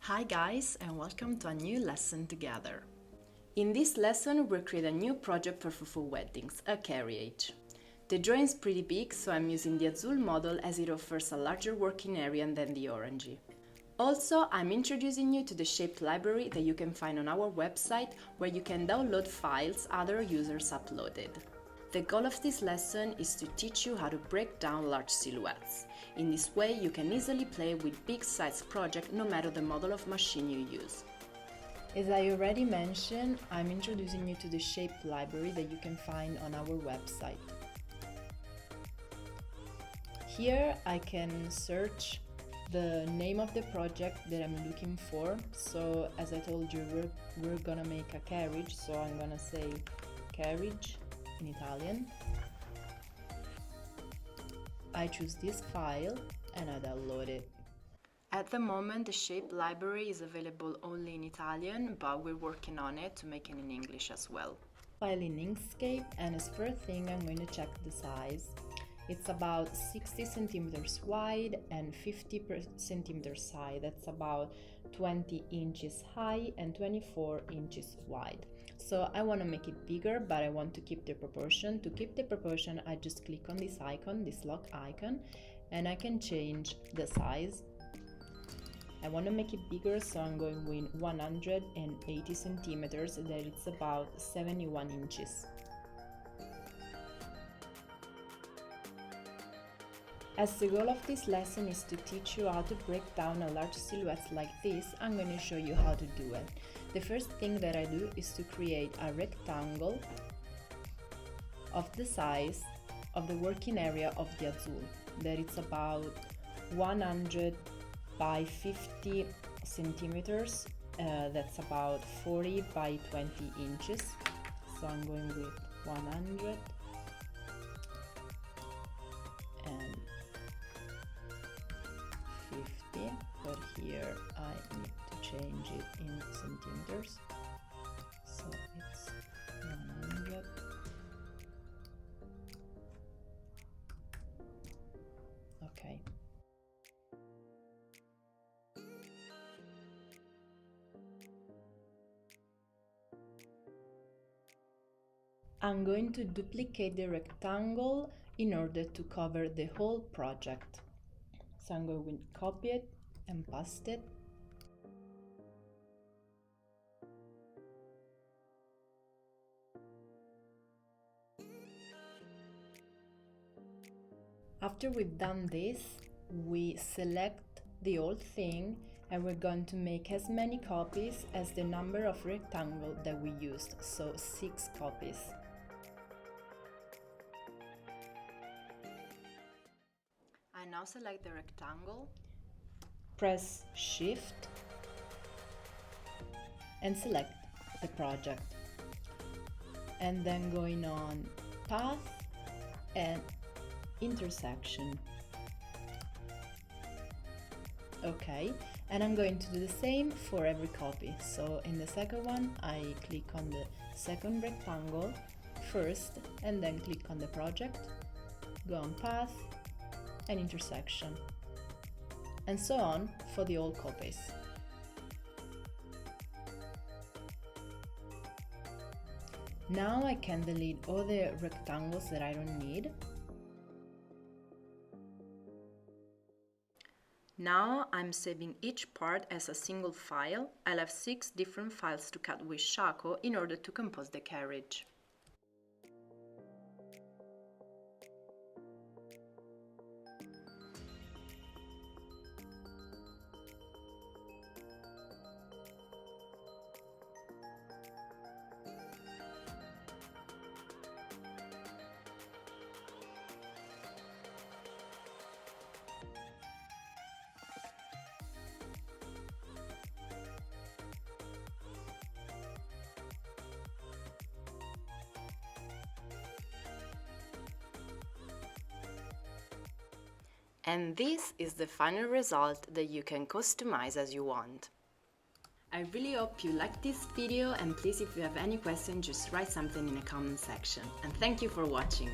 Hi guys, and welcome to a new lesson together. In this lesson we'll create a new project for fufu weddings, a carriage. The drawing is pretty big, so I'm using the Azul model as it offers a larger working area than the orangey. Also, I'm introducing you to the shape library that you can find on our website, where you can download files other users uploaded. The goal of this lesson is to teach you how to break down large silhouettes. In this way, you can easily play with big-sized projects no matter the model of machine you use. As I already mentioned, I'm introducing you to the shape library that you can find on our website. Here I can search the name of the project that I'm looking for. So as I told you, we're gonna make a carriage, so I'm gonna say carriage in Italian. I choose this file and I download it. At the moment the shape library is available only in Italian, but we're working on it to make it in English as well. File in Inkscape, and as first thing I'm going to check the size. It's about 60 centimeters wide and 50 centimeters high. That's about 20 inches high and 24 inches wide. So I want to make it bigger, but I want to keep the proportion. To keep the proportion, I just click on this icon, this lock icon, and I can change the size. I want to make it bigger, so I'm going with 180 centimeters, that it's about 71 inches. As the goal of this lesson is to teach you how to break down a large silhouette like this, I'm going to show you how to do it. The first thing that I do is to create a rectangle of the size of the working area of the Azul, that it's about 100 by 50 centimeters, that's about 40 by 20 inches. So I'm going with 100 and 50, but here I need to change it in centimeters, so it's 100. Okay. I'm going to duplicate the rectangle in order to cover the whole project. So I'm going to copy it and paste it. After we've done this, we select the whole thing and we're going to make as many copies as the number of rectangles that we used, so 6 copies. I now select the rectangle, press Shift and select the project, and then going on Path and Intersection. Okay, and I'm going to do the same for every copy. So in the second one I click on the second rectangle first and then click on the project, go on Path and Intersection, and so on for the all copies. Now I can delete all the rectangles that I don't need. Now I'm saving each part as a single file. I'll have 6 different files to cut with Shaco in order to compose the carriage. And this is the final result that you can customize as you want. I really hope you liked this video, and please, if you have any questions, just write something in the comment section. And thank you for watching!